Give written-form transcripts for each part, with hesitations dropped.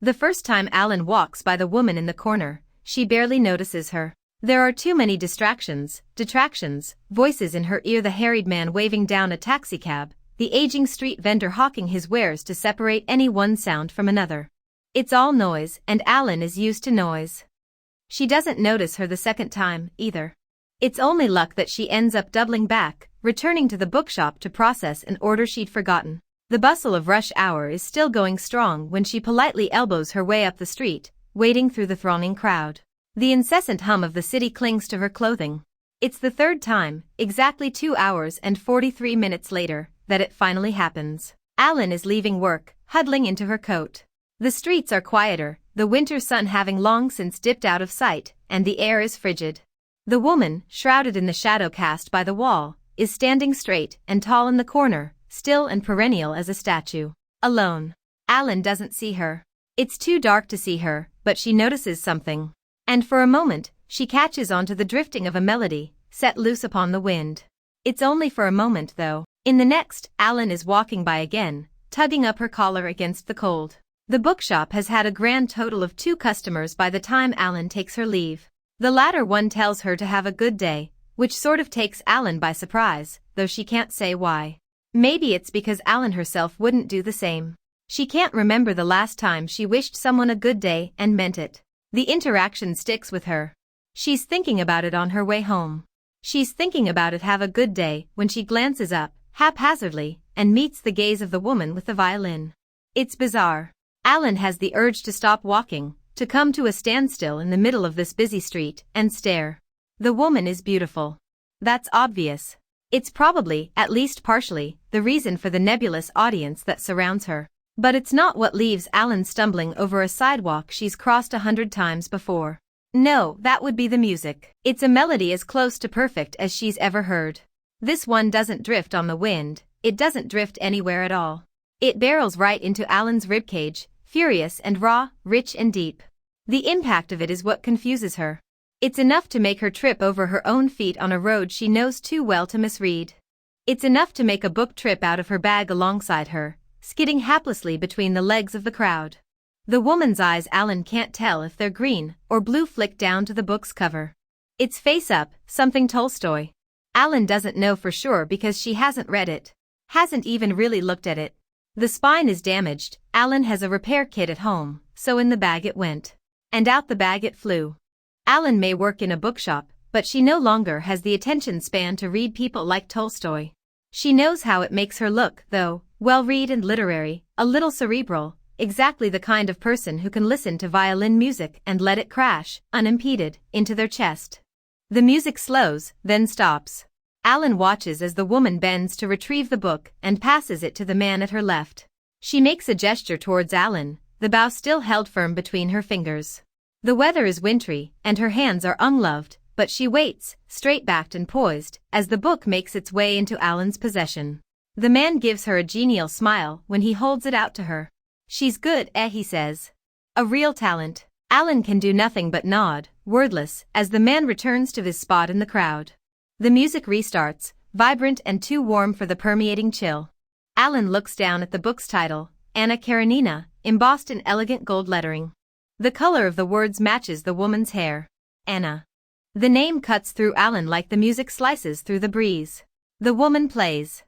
The first time Alan walks by the woman in the corner, she barely notices her. There are too many distractions, detractions, voices in her ear, the harried man waving down a taxicab, the aging street vendor hawking his wares to separate any one sound from another. It's all noise, and Alan is used to noise. She doesn't notice her the second time, either. It's only luck that she ends up doubling back, returning to the bookshop to process an order she'd forgotten. The bustle of rush hour is still going strong when she politely elbows her way up the street, wading through the thronging crowd. The incessant hum of the city clings to her clothing. It's the third time, exactly 2 hours and 43 minutes later, that it finally happens. Alan is leaving work, huddling into her coat. The streets are quieter, the winter sun having long since dipped out of sight, and the air is frigid. The woman, shrouded in the shadow cast by the wall, is standing straight and tall in the corner, still and perennial as a statue. Alone. Alan doesn't see her. It's too dark to see her, but she notices something. And for a moment, she catches onto the drifting of a melody, set loose upon the wind. It's only for a moment though. In the next, Alan is walking by again, tugging up her collar against the cold. The bookshop has had a grand total of 2 customers by the time Alan takes her leave. The latter one tells her to have a good day, which sort of takes Alan by surprise, though she can't say why. Maybe it's because Alan herself wouldn't do the same. She can't remember the last time she wished someone a good day and meant it. The interaction sticks with her. She's thinking about it on her way home. She's thinking about it have a good day when she glances up, haphazardly, and meets the gaze of the woman with the violin. It's bizarre. Alan has the urge to stop walking, to come to a standstill in the middle of this busy street, and stare. The woman is beautiful. That's obvious. It's probably, at least partially, the reason for the nebulous audience that surrounds her. But it's not what leaves Alan stumbling over a sidewalk she's crossed 100 times before. No, that would be the music. It's a melody as close to perfect as she's ever heard. This one doesn't drift on the wind, it doesn't drift anywhere at all. It barrels right into Alan's ribcage, furious and raw, rich and deep. The impact of it is what confuses her. It's enough to make her trip over her own feet on a road she knows too well to misread. It's enough to make a book trip out of her bag alongside her, skidding haplessly between the legs of the crowd. The woman's eyes, Alan can't tell if they're green or blue, flick down to the book's cover. It's face up, something Tolstoy. Alan doesn't know for sure because she hasn't read it. Hasn't even really looked at it. The spine is damaged, Alan has a repair kit at home, so in the bag it went. And out the bag it flew. Alan may work in a bookshop, but she no longer has the attention span to read people like Tolstoy. She knows how it makes her look, though, well-read and literary, a little cerebral, exactly the kind of person who can listen to violin music and let it crash, unimpeded, into their chest. The music slows, then stops. Alan watches as the woman bends to retrieve the book and passes it to the man at her left. She makes a gesture towards Alan, the bough still held firm between her fingers. The weather is wintry, and her hands are ungloved, but she waits, straight-backed and poised, as the book makes its way into Alan's possession. The man gives her a genial smile when he holds it out to her. "She's good, he says. A real talent." Alan can do nothing but nod, wordless, as the man returns to his spot in the crowd. The music restarts, vibrant and too warm for the permeating chill. Alan looks down at the book's title, Anna Karenina, embossed in elegant gold lettering. The color of the words matches the woman's hair. Anna. The name cuts through Alan like the music slices through the breeze. The woman plays.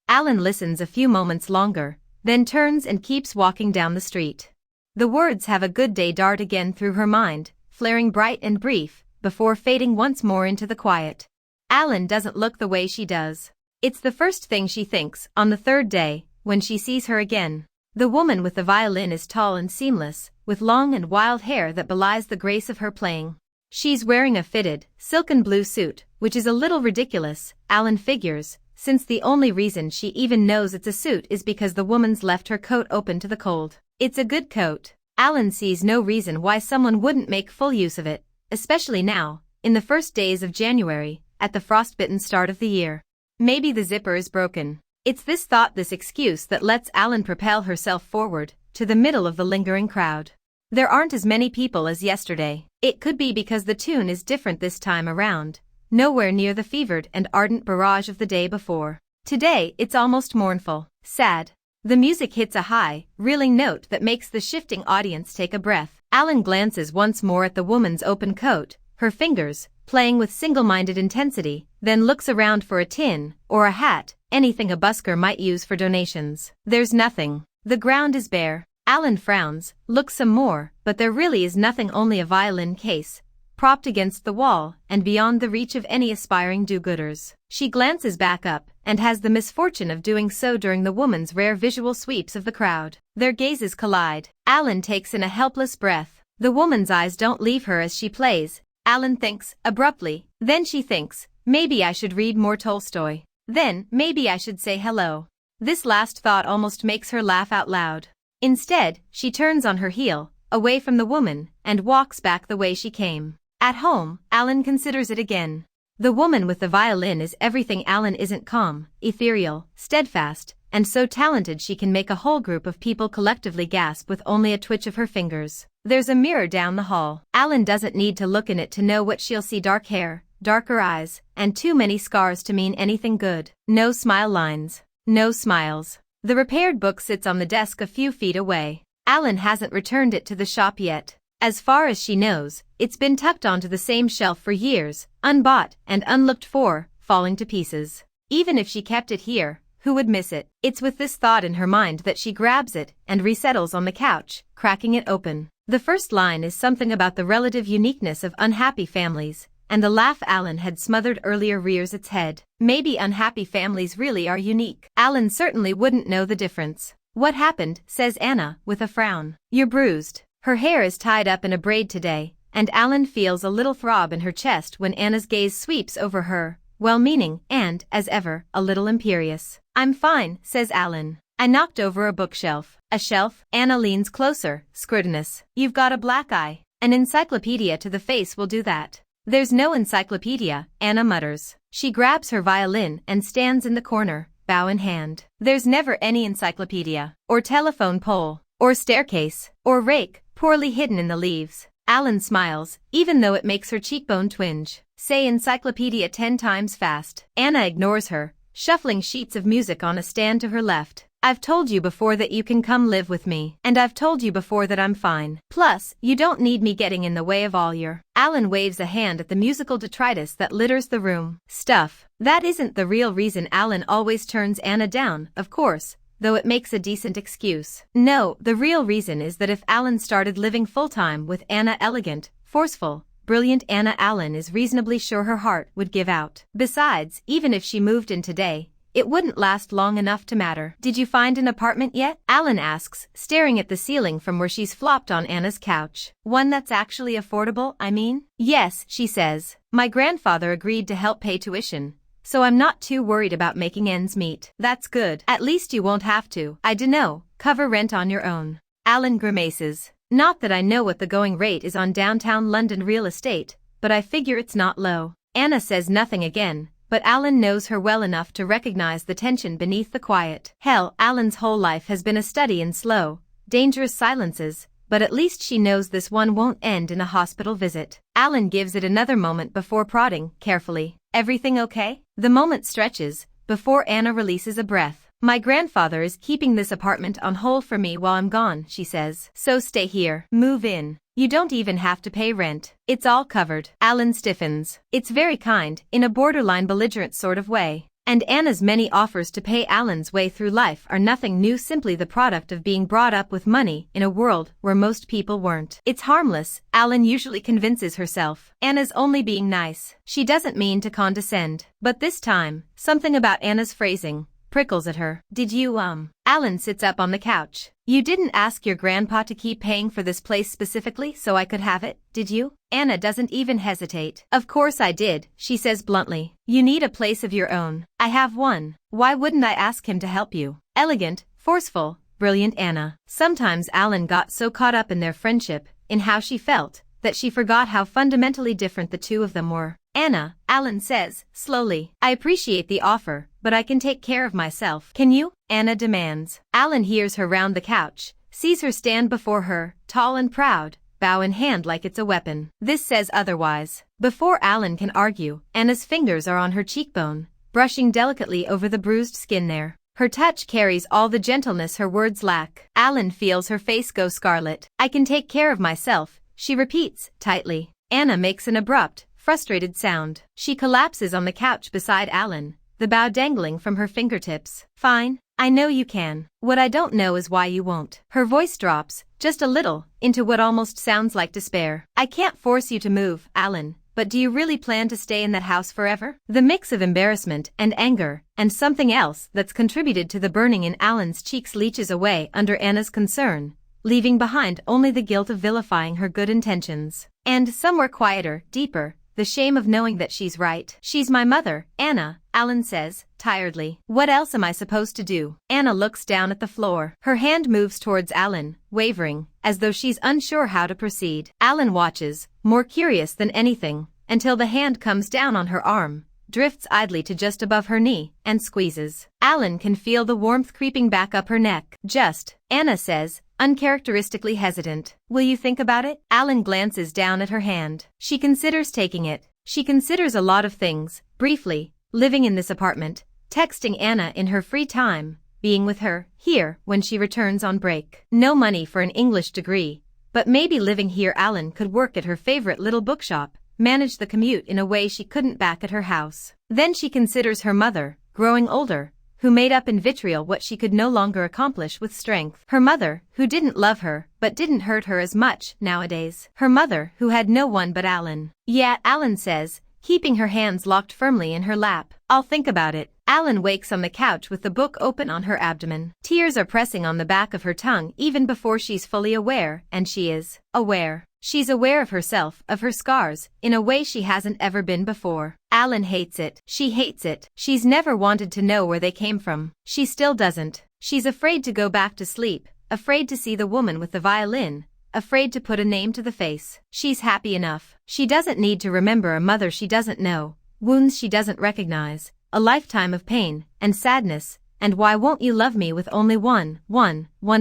Alan listens a few moments longer, then turns and keeps walking down the street. The words "have a good day" dart again through her mind, flaring bright and brief, before fading once more into the quiet. Alan doesn't look the way she does. It's the first thing she thinks, on the third day, when she sees her again. The woman with the violin is tall and seamless, with long and wild hair that belies the grace of her playing. She's wearing a fitted, silken blue suit, which is a little ridiculous, Alan figures, since the only reason she even knows it's a suit is because the woman's left her coat open to the cold. It's a good coat. Alan sees no reason why someone wouldn't make full use of it, especially now, in the first days of January, at the frostbitten start of the year. Maybe the zipper is broken. It's this thought, this excuse, that lets Alan propel herself forward, to the middle of the lingering crowd. There aren't as many people as yesterday. It could be because the tune is different this time around, nowhere near the fevered and ardent barrage of the day before. Today, it's almost mournful, sad. The music hits a high, reeling note that makes the shifting audience take a breath. Alan glances once more at the woman's open coat, her fingers playing with single-minded intensity, then looks around for a tin or a hat, anything a busker might use for donations. There's nothing. The ground is bare. Alan frowns, looks some more, but there really is nothing, only a violin case, propped against the wall and beyond the reach of any aspiring do-gooders. She glances back up, and has the misfortune of doing so during the woman's rare visual sweeps of the crowd. Their gazes collide. Alan takes in a helpless breath. The woman's eyes don't leave her as she plays. Alan thinks, abruptly. Then she thinks, maybe I should read more Tolstoy. Then, maybe I should say hello. This last thought almost makes her laugh out loud. Instead, she turns on her heel, away from the woman, and walks back the way she came. At home, Alan considers it again. The woman with the violin is everything Alan isn't: calm, ethereal, steadfast, and so talented she can make a whole group of people collectively gasp with only a twitch of her fingers. There's a mirror down the hall. Alan doesn't need to look in it to know what she'll see: dark hair, darker eyes, and too many scars to mean anything good. No smile lines. No smiles. The repaired book sits on the desk a few feet away. Alan hasn't returned it to the shop yet. As far as she knows, it's been tucked onto the same shelf for years, unbought and unlooked for, falling to pieces. Even if she kept it here, who would miss it? It's with this thought in her mind that she grabs it and resettles on the couch, cracking it open. The first line is something about the relative uniqueness of unhappy families, and the laugh Alan had smothered earlier rears its head. Maybe unhappy families really are unique. Alan certainly wouldn't know the difference. What happened? Says Anna, with a frown. You're bruised. Her hair is tied up in a braid today, and Alan feels a little throb in her chest when Anna's gaze sweeps over her, well-meaning and, as ever, a little imperious. I'm fine, says Alan. I knocked over a bookshelf. A shelf? Anna leans closer, scrutinous. You've got a black eye. An encyclopedia to the face will do that. There's no encyclopedia, Anna mutters. She grabs her violin and stands in the corner, bow in hand. There's never any encyclopedia, or telephone pole, or staircase, or rake, poorly hidden in the leaves. Alan smiles, even though it makes her cheekbone twinge. Say encyclopedia 10 times fast. Anna ignores her, shuffling sheets of music on a stand to her left. I've told you before that you can come live with me, and I've told you before that I'm fine. Plus, you don't need me getting in the way of all your... Alan waves a hand at the musical detritus that litters the room. Stuff. That isn't the real reason Alan always turns Anna down, of course, though it makes a decent excuse. No, the real reason is that if Alan started living full-time with Anna, elegant, forceful, brilliant Anna, Alan is reasonably sure her heart would give out. Besides, even if she moved in today, it wouldn't last long enough to matter. Did you find an apartment yet? Alan asks, staring at the ceiling from where she's flopped on Anna's couch. One that's actually affordable, I mean? Yes, she says. My grandfather agreed to help pay tuition, so I'm not too worried about making ends meet. That's good. At least you won't have to, I dunno, cover rent on your own. Alan grimaces. Not that I know what the going rate is on downtown London real estate, but I figure it's not low. Anna says nothing again, but Alan knows her well enough to recognize the tension beneath the quiet. Hell, Alan's whole life has been a study in slow, dangerous silences, but at least she knows this one won't end in a hospital visit. Alan gives it another moment before prodding, carefully. Everything okay? The moment stretches, before Anna releases a breath. My grandfather is keeping this apartment on hold for me while I'm gone, she says. So stay here. Move in. You don't even have to pay rent. It's all covered. Alan stiffens. It's very kind, in a borderline belligerent sort of way. And Anna's many offers to pay Alan's way through life are nothing new, simply the product of being brought up with money in a world where most people weren't. It's harmless, Alan usually convinces herself. Anna's only being nice. She doesn't mean to condescend. But this time, something about Anna's phrasing prickles at her. Did you, Alan sits up on the couch. You didn't ask your grandpa to keep paying for this place specifically so I could have it, did you? Anna doesn't even hesitate. Of course I did, she says bluntly. You need a place of your own. I have one. Why wouldn't I ask him to help you? Elegant, forceful, brilliant Anna. Sometimes Alan got so caught up in their friendship, in how she felt, that she forgot how fundamentally different the two of them were. Anna, Alan says, slowly. I appreciate the offer, but I can take care of myself. Can you? Anna demands. Alan hears her round the couch, sees her stand before her, tall and proud, bow in hand like it's a weapon. This says otherwise. Before Alan can argue, Anna's fingers are on her cheekbone, brushing delicately over the bruised skin there. Her touch carries all the gentleness her words lack. Alan feels her face go scarlet. I can take care of myself, she repeats, tightly. Anna makes an abrupt, frustrated sound. She collapses on the couch beside Alan, the bow dangling from her fingertips. Fine, I know you can. What I don't know is why you won't. Her voice drops, just a little, into what almost sounds like despair. I can't force you to move, Alan, but do you really plan to stay in that house forever? The mix of embarrassment and anger, and something else that's contributed to the burning in Alan's cheeks leaches away under Anna's concern, leaving behind only the guilt of vilifying her good intentions. And somewhere quieter, deeper, the shame of knowing that she's right. She's my mother, Anna, Alan says, tiredly. What else am I supposed to do? Anna looks down at the floor. Her hand moves towards Alan, wavering, as though she's unsure how to proceed. Alan watches, more curious than anything, until the hand comes down on her arm, drifts idly to just above her knee, and squeezes. Alan can feel the warmth creeping back up her neck. Just, Anna says, uncharacteristically hesitant. Will you think about it? Alan glances down at her hand. She considers taking it. She considers a lot of things, briefly, living in this apartment, texting Anna in her free time, being with her, here, when she returns on break. No money for an English degree, but maybe living here. Alan could work at her favorite little bookshop, manage the commute in a way she couldn't back at her house. Then she considers her mother, growing older, who made up in vitriol what she could no longer accomplish with strength. Her mother, who didn't love her but didn't hurt her as much nowadays. Her mother, who had no one but Alan. Yeah, Alan says, keeping her hands locked firmly in her lap. I'll think about it. Alan wakes on the couch with the book open on her abdomen. Tears are pressing on the back of her tongue even before she's fully aware, and she is aware. She's aware of herself, of her scars, in a way she hasn't ever been before. Alan hates it. She hates it. She's never wanted to know where they came from. She still doesn't. She's afraid to go back to sleep, afraid to see the woman with the violin, afraid to put a name to the face. She's happy enough. She doesn't need to remember a mother she doesn't know, wounds she doesn't recognize, a lifetime of pain and sadness, and why won't you love me with only one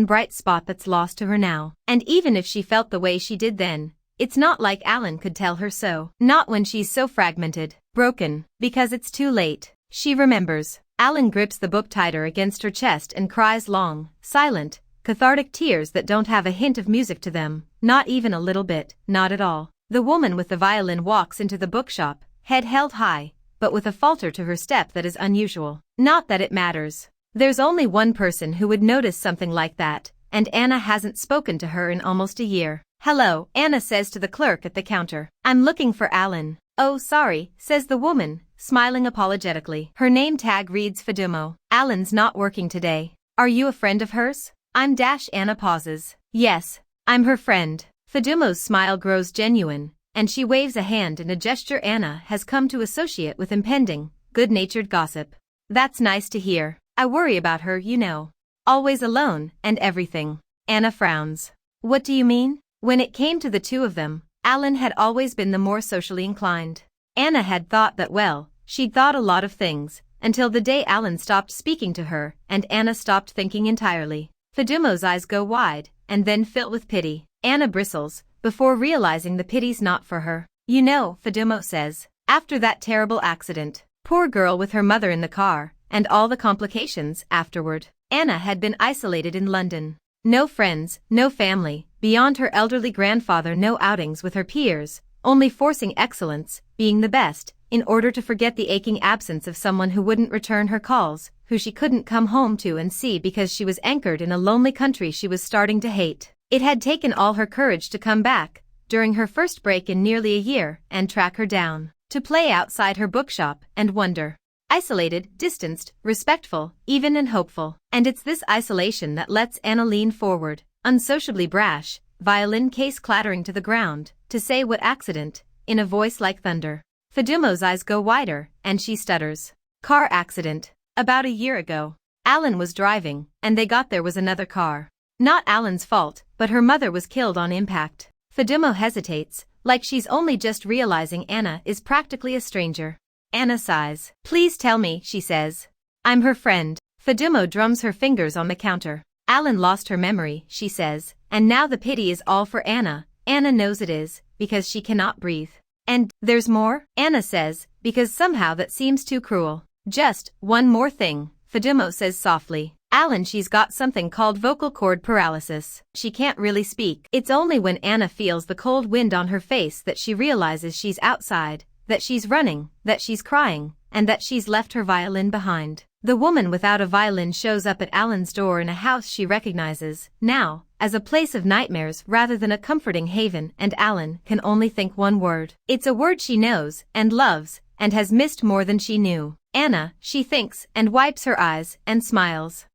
bright spot that's lost to her now. And even if she felt the way she did then, it's not like Alan could tell her so. Not when she's so fragmented, broken, because it's too late. She remembers. Alan grips the book tighter against her chest and cries long, silent, cathartic tears that don't have a hint of music to them, not even a little bit, not at all. The woman with the violin walks into the bookshop, head held high, but with a falter to her step that is unusual. Not that it matters. There's only one person who would notice something like that, and Anna hasn't spoken to her in almost a year. Hello, Anna says to the clerk at the counter. I'm looking for Alan. Oh, sorry, says the woman, smiling apologetically. Her name tag reads Fadumo. Alan's not working today. Are you a friend of hers? I'm Anna pauses. Yes, I'm her friend. Fadumo's smile grows genuine, and she waves a hand in a gesture Anna has come to associate with impending, good-natured gossip. That's nice to hear. I worry about her, you know. Always alone, and everything. Anna frowns. What do you mean? When it came to the two of them, Alan had always been the more socially inclined. Anna had thought that she'd thought a lot of things, until the day Alan stopped speaking to her and Anna stopped thinking entirely. Fadumo's eyes go wide, and then fill with pity. Anna bristles, before realizing the pity's not for her. You know, Fadumo says, after that terrible accident, poor girl with her mother in the car, and all the complications afterward. Anna had been isolated in London. No friends, no family, beyond her elderly grandfather, no outings with her peers, only forcing excellence, being the best, in order to forget the aching absence of someone who wouldn't return her calls, who she couldn't come home to and see because she was anchored in a lonely country she was starting to hate. It had taken all her courage to come back, during her first break in nearly a year, and track her down, to play outside her bookshop, and wonder. Isolated, distanced, respectful, even and hopeful. And it's this isolation that lets Anna lean forward, unsociably brash, violin case clattering to the ground, to say what accident, in a voice like thunder. Fadumo's eyes go wider, and she stutters. Car accident. About a year ago. Alan was driving, and they got there was another car. Not Alan's fault, but her mother was killed on impact. Fadumo hesitates, like she's only just realizing Anna is practically a stranger. Anna sighs. Please tell me, she says. I'm her friend. Fadumo drums her fingers on the counter. Alan lost her memory, she says, and now the pity is all for Anna. Anna knows it is, because she cannot breathe. And, there's more? Anna says, because somehow that seems too cruel. Just, one more thing, Fadumo says softly. Alan, she's got something called vocal cord paralysis. She can't really speak. It's only when Anna feels the cold wind on her face that she realizes she's outside, that she's running, that she's crying, and that she's left her violin behind. The woman without a violin shows up at Alan's door in a house she recognizes, now, as a place of nightmares rather than a comforting haven, and Alan can only think one word. It's a word she knows, and loves, and has missed more than she knew. Anna, she thinks, and wipes her eyes, and smiles.